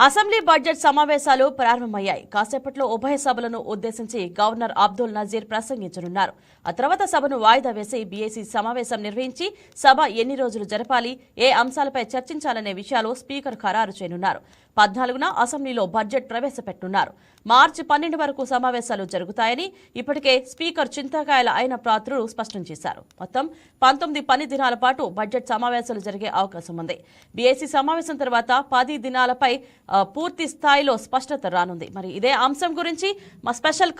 Assembly budget సమావేశాలు ప్రారంభమయ్యాయి. కాసేపట్లో ఉభయ సభలను ఉద్దేశించి గవర్నర్ అబ్దుల్ నజీర్ ప్రసంగించనున్నారు. ఆ తర్వాత సభను వాయిదా వేసి బీఏసీ సమావేశం నిర్వహించి సభ ఎన్ని రోజులు జరపాలి, ఏ అంశాలపై చర్చించాలనే విషయాలు స్పీకర్ ఖరారు చేయనున్నారు. 14న అసెంబ్లీలో బడ్జెట్ ప్రవేశపెట్టనున్నారు. మార్చి 12 వరకు సమావేశాలు జరుగుతాయని ఇప్పటికే స్పీకర్ చింతకాయల అయిన పాత్రుడు స్పష్టం చేశారు. మొత్తం 19 పని దినాల పాటు బడ్జెట్ సమావేశాలు జరిగే అవకాశం ఉంది. బీఏసీ సమావేశం తర్వాత 10 దినాలపై పూర్తి స్థాయిలో స్పష్టత రానుంది. మరి ఇదే అంశం గురించి మా స్పెషల్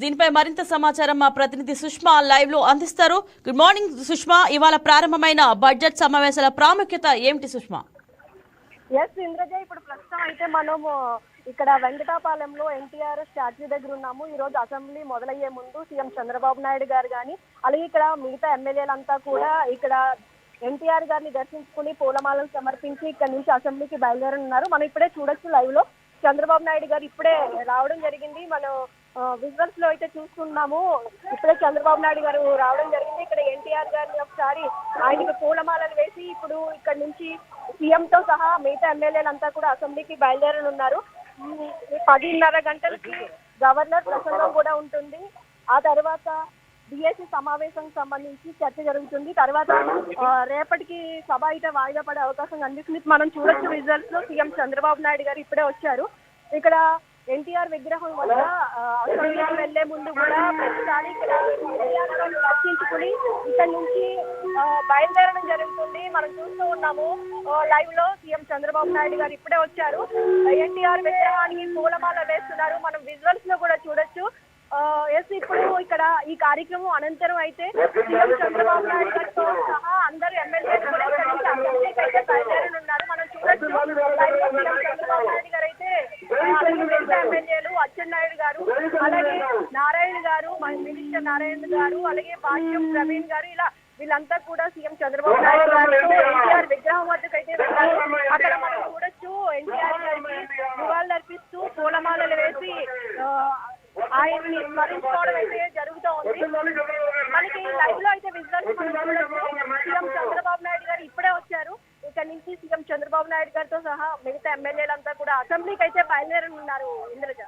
దీనిపై మరింత సమాచారం మా ప్రతినిధి సుష్మా లైవ్ లో అందిస్తారు. Good morning Sushma. ఇవాళ ప్రారంభమైన బడ్జెట్ సమావేశాల ప్రాముఖ్యత ఏమిటి సుష్మా? ఇంద్రజ, ఇప్పుడు ప్రస్తుతం అయితే మనము ఇక్కడ వెంకటాపాలెంలో ఎన్టీఆర్ స్టాచ్యూ దగ్గర ఉన్నాము. ఈ రోజు అసెంబ్లీ మొదలయ్యే ముందు సీఎం చంద్రబాబు నాయుడు గారు కానీ అలాగే ఇక్కడ మిగతా ఎమ్మెల్యేలంతా కూడా ఇక్కడ ఎన్టీఆర్ గారిని దర్శించుకుని పూలమాలను సమర్పించి ఇక్కడ నుంచి అసెంబ్లీకి బయలుదేరనున్నారు. మనం ఇప్పుడే చూడొచ్చు లైవ్ లో చంద్రబాబు నాయుడు గారు ఇప్పుడే రావడం జరిగింది. మనం విజువల్స్ లో అయితే చూస్తున్నాము. ఇప్పుడే చంద్రబాబు నాయుడు గారు రావడం జరిగింది. ఇక్కడ ఎన్టీఆర్ గారిని ఒకసారి ఆయనకి పూలమాలలు వేసి ఇప్పుడు ఇక్కడ నుంచి సీఎం తో సహా మిగతా ఎమ్మెల్యేలంతా కూడా అసెంబ్లీకి బయలుదేరనున్నారు. 10:30 గంటలకి గవర్నర్ ప్రసంగం కూడా ఉంటుంది. ఆ తర్వాత బీఏసీ సమావేశానికి సంబంధించి చర్చ జరుగుతుంది. తర్వాత రేపటికి సభ అయితే వాయిదా పడే అవకాశం కనిపిస్తుంది. మనం చూడొచ్చు విజువల్స్ లో సీఎం చంద్రబాబు నాయుడు గారు ఇప్పుడే వచ్చారు. ఇక్కడ ఎన్టీఆర్ విగ్రహం వద్ద అసెంబ్లీకి వెళ్లే ముందు కూడా ప్రతిసారి ఇక్కడ ఎన్టీఆర్ గారిని దర్శించుకుని ఇక్కడ నుంచి బయలుదేరడం జరుగుతుంది. మనం చూస్తూ ఉన్నాము లైవ్ లో సీఎం చంద్రబాబు నాయుడు గారు ఇప్పుడే వచ్చారు. ఎన్టీఆర్ విగ్రహానికి పూలమాల వేస్తున్నారు. మనం విజువల్స్ లో కూడా చూడొచ్చు. ఇప్పుడు ఇక్కడ ఈ కార్యక్రమం అనంతరం అయితే సీఎం చంద్రబాబు నాయుడు గారితో సహా అందరూ ఎమ్మెల్యేలు కూడా అసెంబ్లీకి అయితే బయలుదేరనున్నారు. మనం చూడొచ్చు సీఎం చంద్రబాబు నాయుడు గారు అయితే ఎమ్మెల్యేలు అచ్చెన్నాయుడు గారు, అలాగే నారాయణ గారు, మినిస్టర్ నారాయణ గారు, అలాగే భాష్యం ప్రవీణ్ గారు, ఇలా వీళ్ళంతా కూడా సీఎం చంద్రబాబు నాయుడు గారు ఎన్టీఆర్ విగ్రహం వద్దకు అయితే వెళ్ళారు. అక్కడ మనం చూడొచ్చు ఎన్టీఆర్ గారికి నివాళులు అర్పిస్తూ పూలమాలలు వేసి ఆయన్ని స్మరించుకోవడం అయితే జరుగుతూ ఉంది. మనకి లైవ్ లో అయితే విజువల్స్ సీఎం చంద్రబాబు నాయుడు గారు ఇప్పుడే వచ్చారు. ఇక్కడ నుంచి సీఎం చంద్రబాబు నాయుడు గారితో సహా మిగతా ఎమ్మెల్యేలంతా కూడా అసెంబ్లీకి అయితే బయలుదేరనున్నారు. ఇంద్రజ,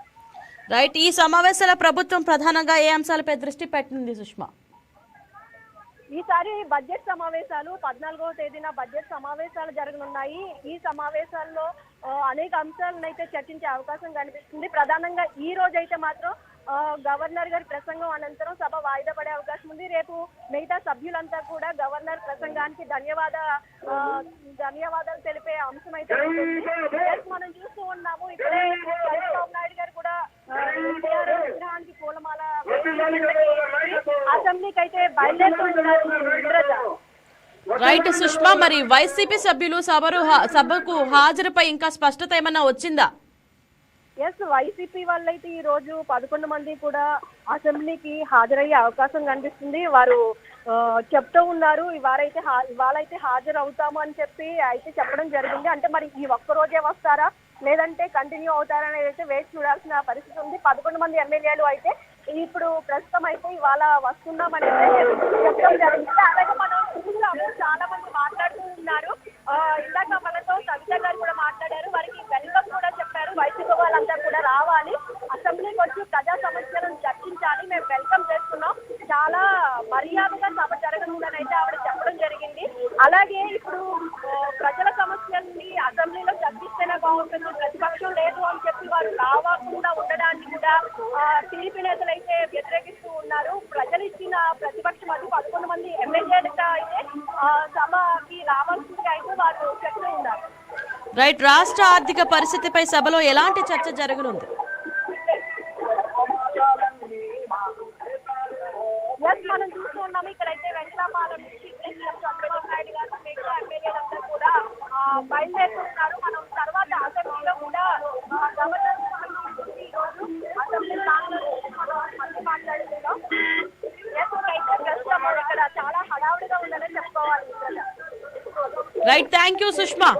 రైట్. ఈ సమావేశాల ప్రభుత్వం ప్రధానంగా ఏ అంశాలపై దృష్టి పెట్టింది సుష్మా? ఈసారి బడ్జెట్ సమావేశాలు 14వ తేదీన బడ్జెట్ సమావేశాలు జరగనున్నాయి. ఈ సమావేశాల్లో అనేక అంశాలను అయితే చర్చించే అవకాశం కనిపిస్తుంది. ప్రధానంగా ఈ రోజు అయితే మాత్రం గవర్నర్ గారి ప్రసంగం అనంతరం సభ వాయిదా పడే అవకాశం ఉంది. రేపు మిగతా సభ్యులంతా కూడా గవర్నర్ ప్రసంగానికి ధన్యవాదాలు తెలిపే అంశం అయితే మనం చూస్తూ ఉన్నాము. ఇప్పుడే చంద్రబాబు నాయుడు గారు కూడా విగ్రహానికి పూలమాల అసెంబ్లీకి అయితే బయలుదేరుతున్నారు. రైట్ సుష్మా, మరి వైసీపీ సభ్యులు సభకు హాజరుపై ఇంకా స్పష్టత ఏమన్నా వచ్చిందా? వైసీపీ వాళ్ళైతే ఈ రోజు 11 మంది కూడా అసెంబ్లీకి హాజరయ్యే అవకాశం కనిపిస్తుంది. వారు చెప్తూ ఉన్నారు ఇవాళైతే హాజరు అవుతాము అని చెప్పి అయితే చెప్పడం జరిగింది. అంటే మరి ఈ ఒక్క రోజే వస్తారా లేదంటే కంటిన్యూ అవుతారా అనేది అయితే వేచి చూడాల్సిన పరిస్థితి ఉంది. 11 మంది ఎమ్మెల్యేలు అయితే ఇప్పుడు ప్రస్తుతం అయితే ఇవాళ వస్తున్నామని చెప్పడం జరిగింది. అలాగే మనం చాలా మంది మాట్లాడుతూ ఉన్నారు. ఇందాక మనతో సవిత గారు కూడా మాట్లాడారు. వారికి వెల్కమ్ కూడా చెప్పారు. వైసీపీ వాళ్ళంతా కూడా రావాలి, అసెంబ్లీకి వచ్చి ప్రజా సమస్యలను చర్చించాలి, మేము వెల్కమ్ చేస్తున్నాం, చాలా మర్యాదగా సభ జరగనుందని అయితే ఆవిడ చెప్పడం జరిగింది. అలాగే ఇప్పుడు ప్రజల సమస్యల్ని అసెంబ్లీలో చర్చిస్తేనే బాగుంటుంది, ప్రతిపక్షం లేదు అని చెప్పి వారు రావకుండా ఉండడానికి కూడా టీడీపీ నేతలు అయితే వ్యతిరేకిస్తూ ఉన్నారు. ప్రజలు ఇచ్చిన ప్రతిపక్షం అది 11 మంది ఎమ్మెల్యేలుగా అయితే సభకి రావాల్సింది అయితే వారు చెప్తూ ఉన్నారు. రైట్, రాష్ట్ర ఆర్థిక పరిస్థితిపై సభలో ఎలాంటి చర్చ జరగనుంది? మనం చూస్తూ ఉన్నాము, ఇక్కడైతే వెంకటాపాలెం నుంచి చంద్రబాబు నాయుడు గారు మిగతా ఎమ్మెల్యేలందరూ కూడా బయలుదేరుతున్నారు. మనం తర్వాత అసెంబ్లీలో కూడా గవర్నర్ ఈరోజు అసెంబ్లీ స్థానంలో మనం మళ్ళీ మాట్లాడుతున్నాం. అయితే ప్రస్తుతం ఇక్కడ చాలా హడావుడిగా ఉందని చెప్పుకోవాలి. Right, thank you Sushma.